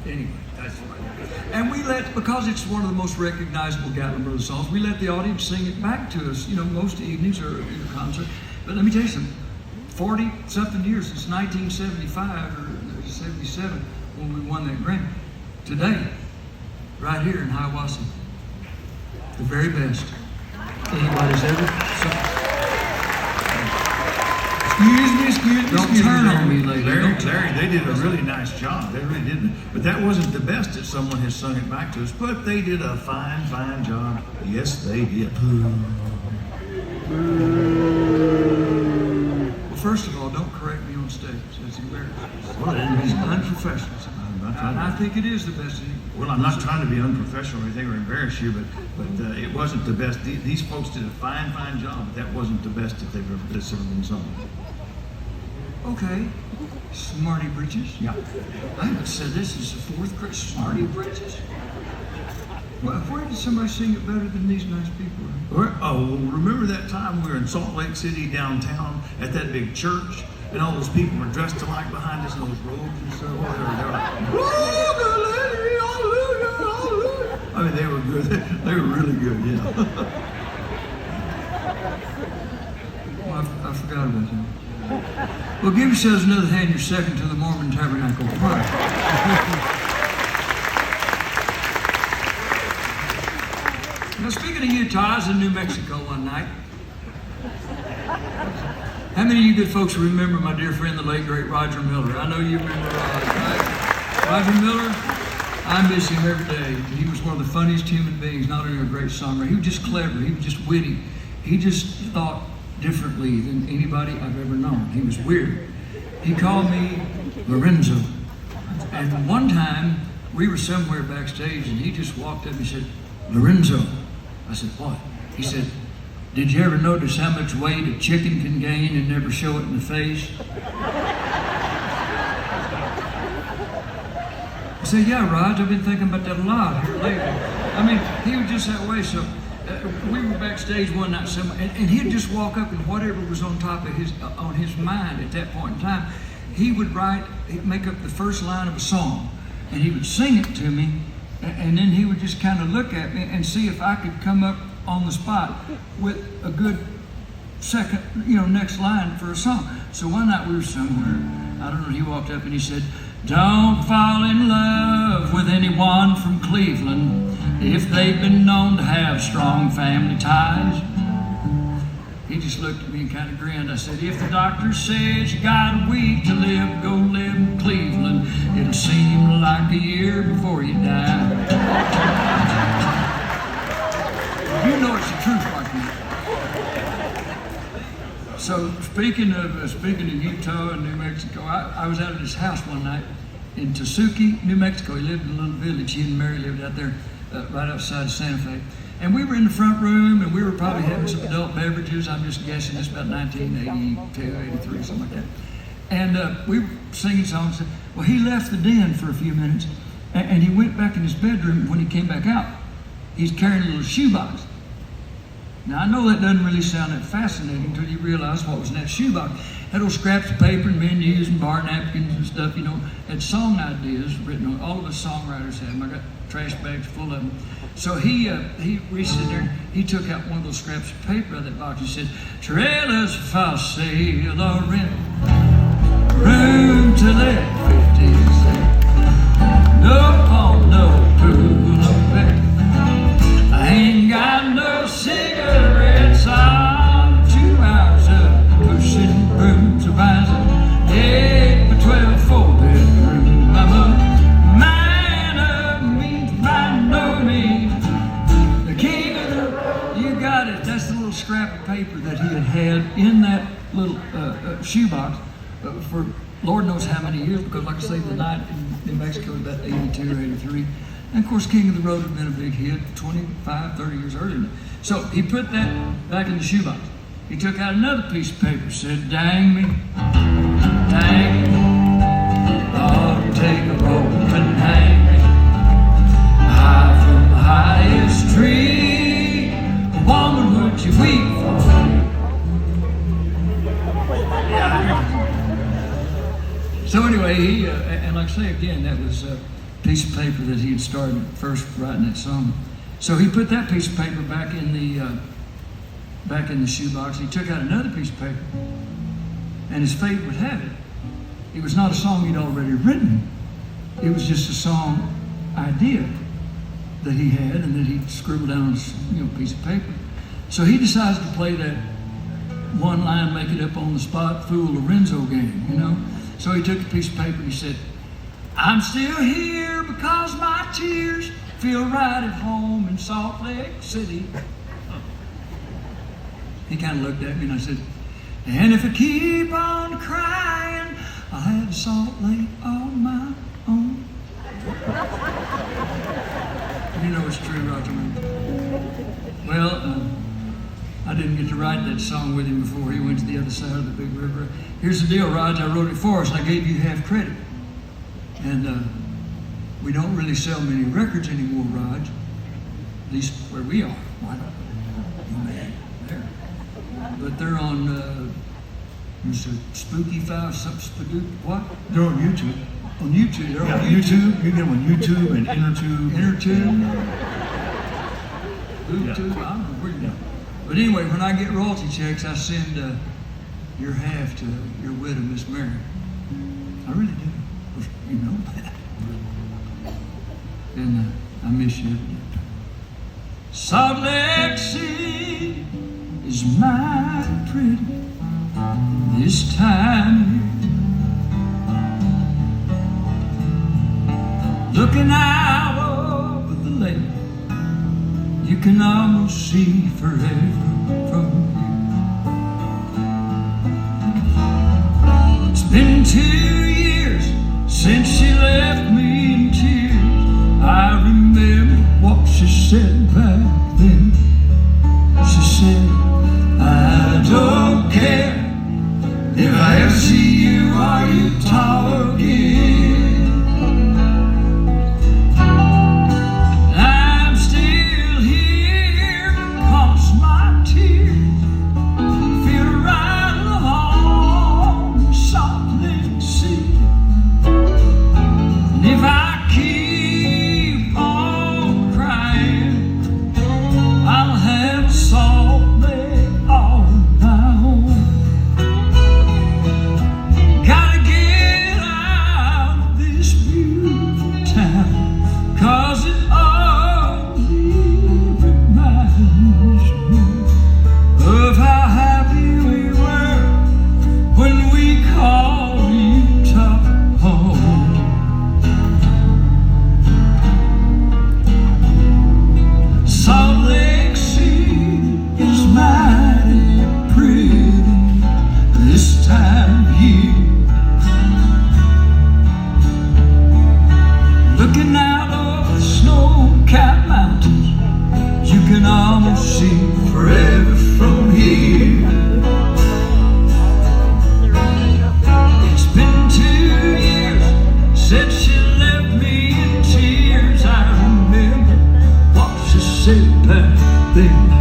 Anyway, that's right. And we because it's one of the most recognizable Gatlin Brothers songs, we let the audience sing it back to us, most evenings or in a concert. But let me tell you something, 40-something years since 1975 or 77 when we won that Grammy. Today, right here in Hiawassee, the very best anybody's ever sung. Excuse me. Don't turn on me, lady. Larry, they did a really nice job. They really did. But that wasn't the best that someone has sung it back to us. But they did a fine, fine job. Yes, they did. Well, first of all, don't correct me on stage. That's embarrassing. Well, It's unprofessional. I think it is the best. Well, I'm not trying to be unprofessional or anything or embarrass you, but it wasn't the best. These folks did a fine, fine job, but that wasn't the best that they've ever been sung. Okay, Smarty Britches. Yeah. I haven't said this is the fourth Christmas. Smarty Britches. Well, where did somebody sing it better than these nice people? Remember that time we were in Salt Lake City downtown at that big church, and all those people were dressed alike behind us in those robes and stuff. They're like, hallelujah. I mean, they were good. They were really good, yeah. Well, I forgot about them. Well, give yourselves another hand. You're second to the Mormon Tabernacle Choir. Now, speaking of Utah, I was in New Mexico one night. How many of you good folks remember my dear friend, the late, great Roger Miller? I know you remember Rod, right? Roger Miller, I miss him every day. He was one of the funniest human beings, not only a great songwriter. He was just clever. He was just witty. He just thought differently than anybody I've ever known. He was weird. He called me Lorenzo. And one time, we were somewhere backstage, and he just walked up and said, Lorenzo. I said, what? He said, did you ever notice how much weight a chicken can gain and never show it in the face? I said, yeah, Raj, I've been thinking about that a lot here lately. I mean, he was just that way. So we were backstage one night somewhere, and he'd just walk up, and whatever was on top of on his mind at that point in time, he'd make up the first line of a song, and he would sing it to me, and then he would just kind of look at me and see if I could come up on the spot with a good second, next line for a song. So one night we were somewhere, I don't know, he walked up and he said, don't fall in love with anyone from Cleveland if they've been known to have strong family ties. He just looked at me and kind of grinned. I said, if the doctor says you got a week to live, go live in Cleveland. It'll seem like a year before you die. You know it's the truth, like me. So speaking of Utah and New Mexico, I was out at his house one night in Tesuque, New Mexico. He lived in a little village. He and Mary lived out there right outside of Santa Fe. And we were in the front room, and we were probably having some adult beverages. I'm just guessing it's about 1982, 83, something like that. And we were singing songs. Well, he left the den for a few minutes, and he went back in his bedroom. When he came back out, he's carrying a little shoebox. Now, I know that doesn't really sound that fascinating until you realize what was in that shoebox. Had little scraps of paper and menus and bar napkins and stuff, had song ideas written on. All of us songwriters had them. I got trash bags full of them. So he reached in there, he took out one of those scraps of paper out of that box. He said, trailers for sale or rent, room to let 50 cents. No pawn, no pool, no bet. I ain't got no cigarettes. I'm 2 hours up pushing brooms, rising 8 by 12 4-bedroom. I'm a man of means by no means. The king of the you got it. That's the little scrap of paper that he had in that little shoebox for Lord knows how many years, because like I say, the night in New Mexico was about 82 or 83. And of course, King of the Road had been a big hit 25, 30 years earlier. So he put that back in the shoebox. He took out another piece of paper, said, dang me, dang me, oh, take a rope and hang me, high from the highest tree, a woman would you weep for me. So anyway, he, and like I say again, that was piece of paper that he had started first writing that song. So he put that piece of paper back in the shoebox. He took out another piece of paper, and as fate would have it, it was not a song he'd already written. It was just a song idea that he had and that he'd scribbled down on a piece of paper. So he decides to play that one line, make it up on the spot, fool Lorenzo game, So he took a piece of paper and he said, I'm still here because my tears feel right at home in Salt Lake City. He kind of looked at me and I said, and if I keep on crying, I'll have Salt Lake on my own. It's true, Roger. Well, I didn't get to write that song with him before he went to the other side of the big river. Here's the deal, Raj. I wrote it for us, and I gave you half credit. And we don't really sell many records anymore, Raj. At least where we are. Why not? There. But they're on Spooky 5, something, what? They're on YouTube. On YouTube. They're on YouTube. You can get them on YouTube and InterTube. InterTube. YouTube. I don't know where you go. But anyway, when I get royalty checks, I send your half to your widow, Miss Mary. I really do. You know that. And I miss you. Salt Lake City is mighty pretty this time. Looking out over the lake, you can almost see forever from here. It's been 2 years since she left me in tears. I remember what she said back then. She said, I don't care if I ever see you or you talk again. Looking out over the snow-capped mountains, you can almost see forever from here. It's been 2 years since she left me in tears. I remember what she said back then.